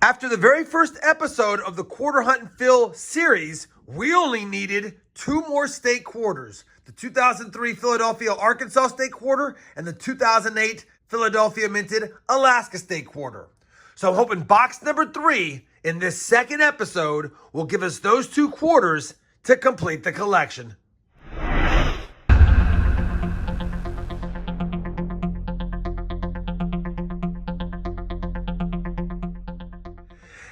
After the very first episode of the Quarter Hunt and Fill series, we only needed 2 more state quarters. The 2003 Philadelphia Arkansas State Quarter and the 2008 Philadelphia Minted Alaska State Quarter. So I'm hoping box number 3 in this second episode will give us those 2 quarters to complete the collection.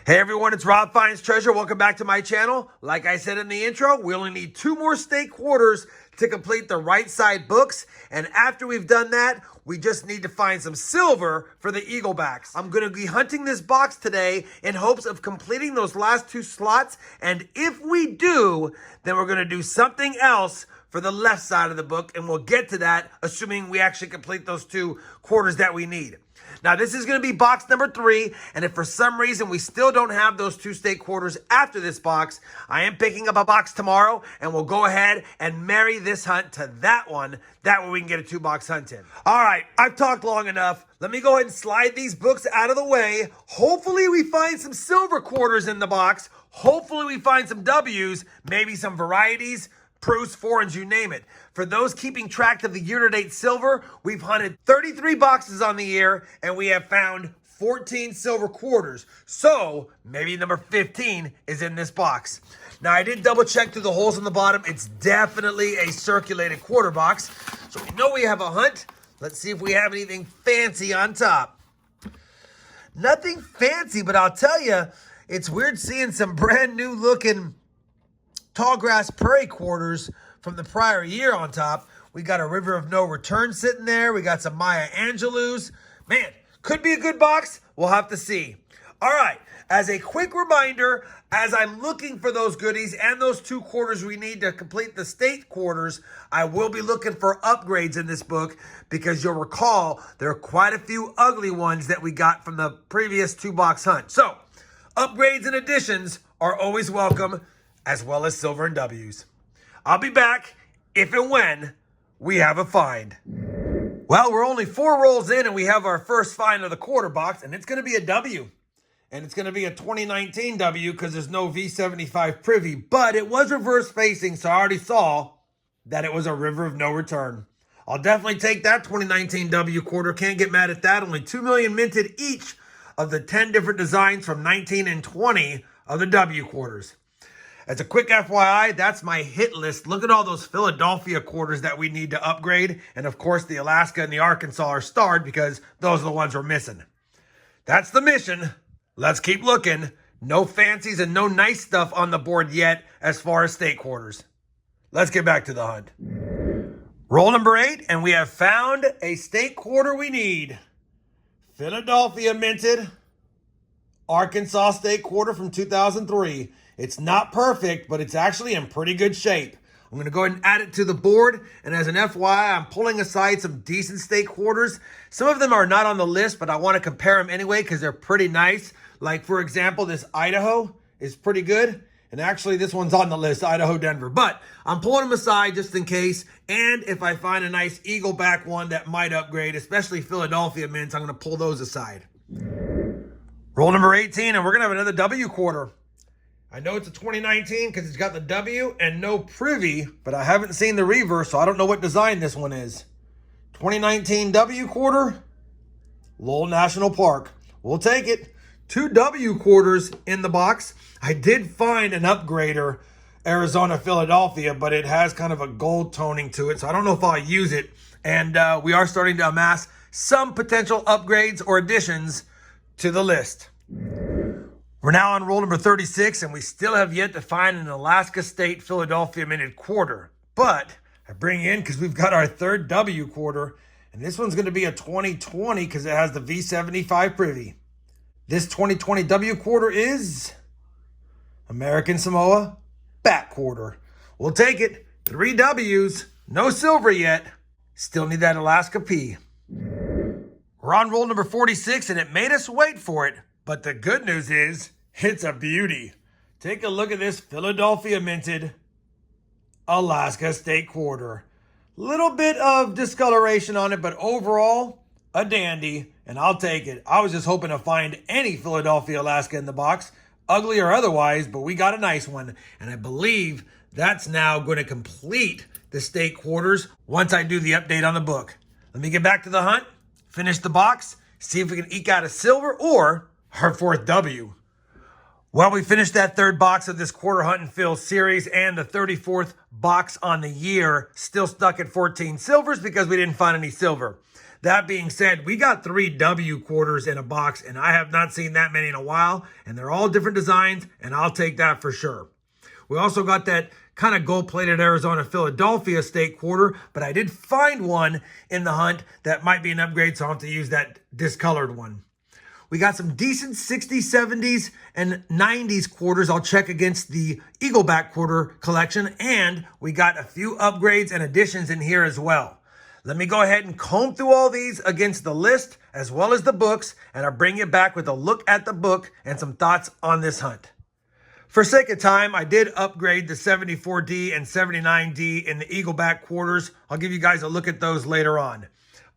Hey everyone, it's RobFindsTreasure. Welcome back to my channel. Like I said in the intro, we only need 2 more state quarters to complete the right side books. And after we've done that, we just need to find some silver for the eagle backs. I'm going to be hunting this box today in hopes of completing those last 2 slots. And if we do, then we're going to do something else for the left side of the book. And we'll get to that, assuming we actually complete those 2 quarters that we need. Now, this is going to be box number 3, and if for some reason we still don't have those 2 state quarters after this box, I am picking up a box tomorrow, and we'll go ahead and marry this hunt to that one. That way we can get a 2-box hunt in. All right, I've talked long enough. Let me go ahead and slide these books out of the way. Hopefully we find some silver quarters in the box. Hopefully we find some W's, maybe some varieties, proofs, foreigns, you name it. For those keeping track of the year-to-date silver, we've hunted 33 boxes on the year, and we have found 14 silver quarters. So maybe number 15 is in this box. Now, I did double check through the holes on the bottom. It's definitely a circulated quarter box. So we know we have a hunt. Let's see if we have anything fancy on top. Nothing fancy, but I'll tell you, it's weird seeing some brand new looking Tallgrass Prairie quarters from the prior year on top. We got a River of No Return sitting there. We got some Maya Angelou's. Man, could be a good box. We'll have to see. All right, as a quick reminder, as I'm looking for those goodies and those 2 quarters we need to complete the state quarters, I will be looking for upgrades in this book because you'll recall there are quite a few ugly ones that we got from the previous 2-box hunt. So, upgrades and additions are always welcome, as well as silver and W's. I'll be back if and when we have a find. Well, we're only 4 rolls in and we have our first find of the quarter box, and it's going to be a W. And it's going to be a 2019 W because there's no V75 privy, but it was reverse facing, so I already saw that it was a River of No Return. I'll definitely take that 2019 W quarter. Can't get mad at that. Only 2 million minted each of the 10 different designs from 19 and 20 of the W quarters. As a quick FYI, that's my hit list. Look at all those Philadelphia quarters that we need to upgrade. And of course, the Alaska and the Arkansas are starred because those are the ones we're missing. That's the mission. Let's keep looking. No fancies and no nice stuff on the board yet as far as state quarters. Let's get back to the hunt. Roll number 8, and we have found a state quarter we need. Philadelphia Minted Arkansas State Quarter from 2003. It's not perfect, but it's actually in pretty good shape. I'm going to go ahead and add it to the board. And as an FYI, I'm pulling aside some decent state quarters. Some of them are not on the list, but I want to compare them anyway because they're pretty nice. Like, for example, this Idaho is pretty good. And actually, this one's on the list, Idaho-Denver. But I'm pulling them aside just in case. And if I find a nice eagle-back one that might upgrade, especially Philadelphia mints, I'm going to pull those aside. Roll number 18, and we're going to have another W quarter. I know it's a 2019 because it's got the W and no privy, but I haven't seen the reverse, so I don't know what design this one is. 2019 W quarter, Lowell National Park. We'll take it. 2 W quarters in the box. I did find an upgrader, Arizona, Philadelphia, but it has kind of a gold toning to it, so I don't know if I'll use it. And we are starting to amass some potential upgrades or additions to the list. We're now on roll number 36, and we still have yet to find an Alaska State Philadelphia Minted quarter. But I bring in because we've got our 3rd W quarter, and this one's going to be a 2020 because it has the V75 privy. This 2020 W quarter is American Samoa back quarter. We'll take it. 3 W's, no silver yet. Still need that Alaska P. We're on roll number 46, and it made us wait for it. But the good news is, it's a beauty. Take a look at this Philadelphia Minted Alaska State Quarter. Little bit of discoloration on it, but overall, a dandy, and I'll take it. I was just hoping to find any Philadelphia Alaska in the box, ugly or otherwise, but we got a nice one. And I believe that's now going to complete the state quarters once I do the update on the book. Let me get back to the hunt, finish the box, see if we can eke out a silver or our fourth W. Well, we finished that third box of this quarter hunt and fill series and the 34th box on the year. Still stuck at 14 silvers because we didn't find any silver. That being said, we got 3 W quarters in a box, and I have not seen that many in a while, and they're all different designs, and I'll take that for sure. We also got that kind of gold-plated Arizona Philadelphia state quarter, but I did find one in the hunt that might be an upgrade, so I'll have to use that discolored one. We got some decent 60s, 70s, and 90s quarters. I'll check against the Eagleback quarter collection, and we got a few upgrades and additions in here as well. Let me go ahead and comb through all these against the list as well as the books, and I'll bring you back with a look at the book and some thoughts on this hunt. For sake of time, I did upgrade the 74D and 79D in the Eagleback quarters. I'll give you guys a look at those later on.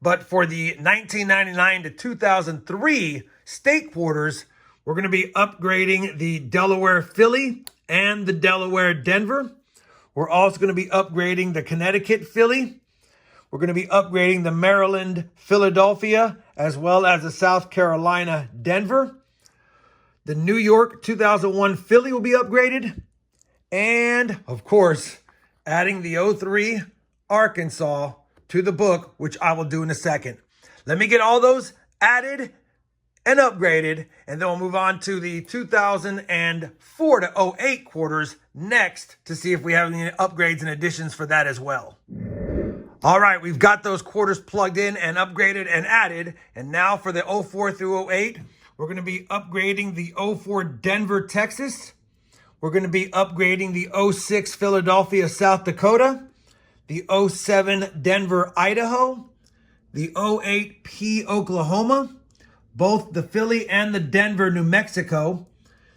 But for the 1999 to 2003 state quarters, we're going to be upgrading the Delaware Philly and the Delaware Denver. We're also going to be upgrading the Connecticut Philly. We're going to be upgrading the Maryland Philadelphia as well as the South Carolina Denver. The New York 2001 Philly will be upgraded. And, of course, adding the 03 Arkansas to the book, which I will do in a second. Let me get all those added and upgraded, and then we'll move on to the 2004 to 08 quarters next to see if we have any upgrades and additions for that as well. All right, we've got those quarters plugged in and upgraded and added, and now for the 04 through 08, we're going to be upgrading the 04 Denver, Texas. We're going to be upgrading the 06 Philadelphia, South Dakota, the 07 Denver, Idaho, the 08 P Oklahoma, both the Philly and the Denver, New Mexico.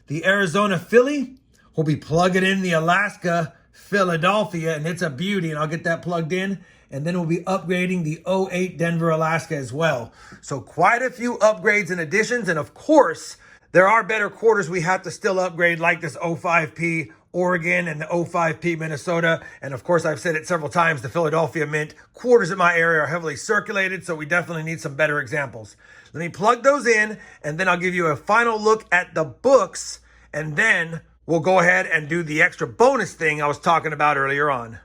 The Arizona Philly will be plugging in the Alaska Philadelphia, and it's a beauty, and I'll get that plugged in. And then we'll be upgrading the 08 Denver, Alaska as well. So quite a few upgrades and additions, and of course, there are better quarters we have to still upgrade, like this 05P Oregon and the 05P Minnesota. And of course, I've said it several times, the Philadelphia Mint quarters in my area are heavily circulated, so we definitely need some better examples. Let me plug those in, and then I'll give you a final look at the books, and then we'll go ahead and do the extra bonus thing I was talking about earlier on.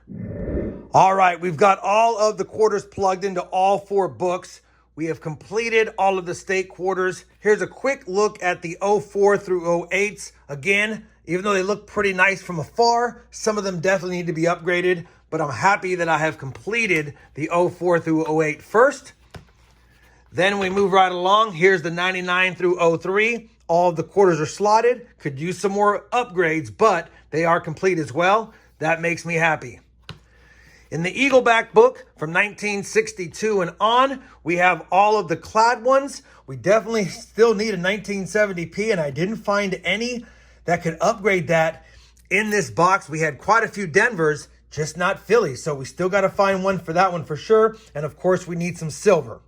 All right, we've got all of the quarters plugged into all 4 books. We have completed all of the state quarters. Here's a quick look at the 04 through 08s. Again, even though they look pretty nice from afar, some of them definitely need to be upgraded, but I'm happy that I have completed the 04 through 08 first. Then we move right along. Here's the 99 through 03. All of the quarters are slotted. Could use some more upgrades, but they are complete as well. That makes me happy. In the Eagleback book from 1962 and on, we have all of the clad ones. We definitely still need a 1970P, and I didn't find any that could upgrade that in this box. We had quite a few Denvers, just not Phillies, so we still got to find one for that one for sure. And of course, we need some silver.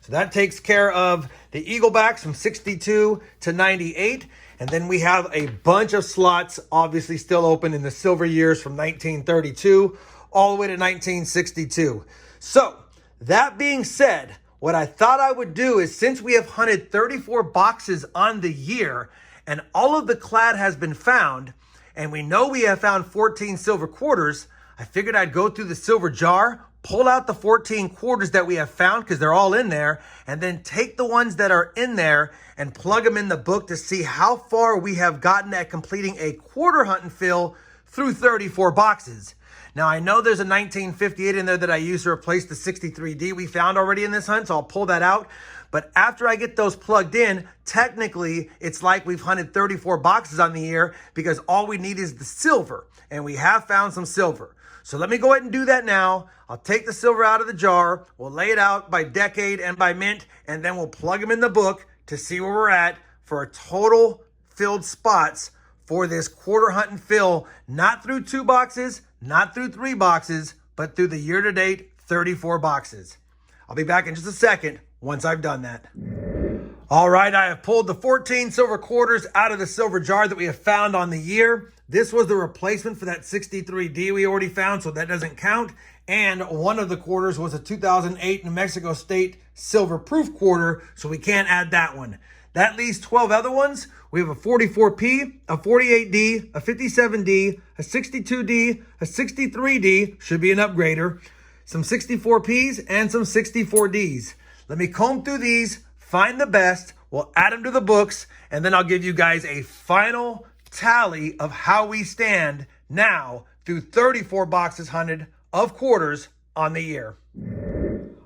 So that takes care of the Eaglebacks from 62 to 98. And then we have a bunch of slots, obviously still open in the silver years from 1932 all the way to 1962. So that being said, what I thought I would do is, since we have hunted 34 boxes on the year and all of the clad has been found, and we know we have found 14 silver quarters, I figured I'd go through the silver jar, pull out the 14 quarters that we have found because they're all in there, and then take the ones that are in there and plug them in the book to see how far we have gotten at completing a quarter hunt and fill through 34 boxes. Now, I know there's a 1958 in there that I used to replace the 63D we found already in this hunt, so I'll pull that out. But after I get those plugged in, technically, it's like we've hunted 34 boxes on the year because all we need is the silver, and we have found some silver. So let me go ahead and do that now. I'll take the silver out of the jar. We'll lay it out by decade and by mint, and then we'll plug them in the book to see where we're at for a total filled spots for this quarter hunt and fill, not through 2 boxes, not through 3 boxes, but through the year-to-date 34 boxes. I'll be back in just a second once I've done that. All right, I have pulled the 14 silver quarters out of the silver jar that we have found on the year. This was the replacement for that 63D we already found, so that doesn't count. And one of the quarters was a 2008 New Mexico State silver proof quarter, so we can't add that one. That leaves 12 other ones. We have a 44P, a 48D, a 57D, a 62D, a 63D, should be an upgrader, some 64Ps, and some 64Ds. Let me comb through these, find the best, we'll add them to the books, and then I'll give you guys a final tally of how we stand now through 34 boxes hunted of quarters on the year.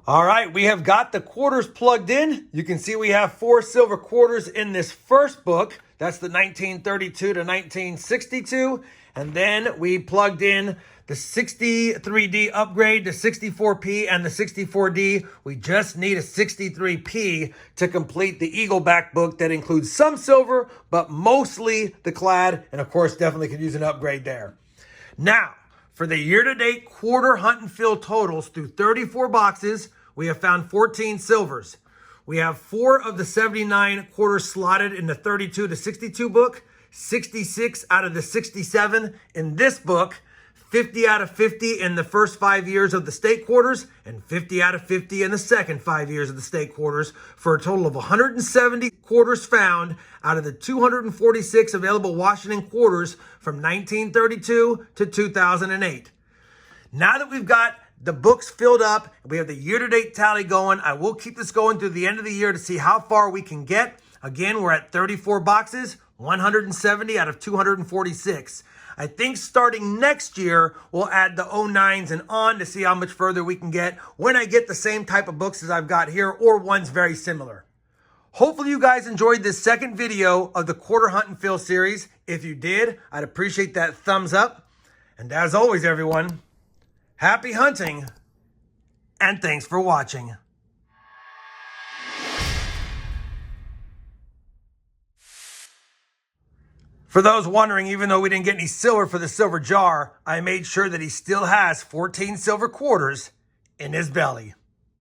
All right, we have got the quarters plugged in. You can see we have 4 silver quarters in this first book. That's the 1932 to 1962. And then we plugged in the 63D upgrade, the 64P, and the 64D. We just need a 63P to complete the Eagleback book that includes some silver, but mostly the clad. And of course, definitely could use an upgrade there. Now, for the year-to-date quarter hunt and fill totals through 34 boxes, we have found 14 silvers. We have 4 of the 79 quarters slotted in the 32 to 62 book, 66 out of the 67 in this book, 50 out of 50 in the first 5 years of the state quarters, and 50 out of 50 in the second 5 years of the state quarters, for a total of 170 quarters found out of the 246 available Washington quarters from 1932 to 2008. Now that we've got the books filled up, we have the year-to-date tally going, I will keep this going through the end of the year to see how far we can get. Again, we're at 34 boxes, 170 out of 246. I think starting next year, we'll add the 09s and on to see how much further we can get when I get the same type of books as I've got here or ones very similar. Hopefully you guys enjoyed this second video of the Quarter Hunt and Fill series. If you did, I'd appreciate that thumbs up. And as always, everyone, happy hunting and thanks for watching. For those wondering, even though we didn't get any silver for the silver jar, I made sure that he still has 14 silver quarters in his belly.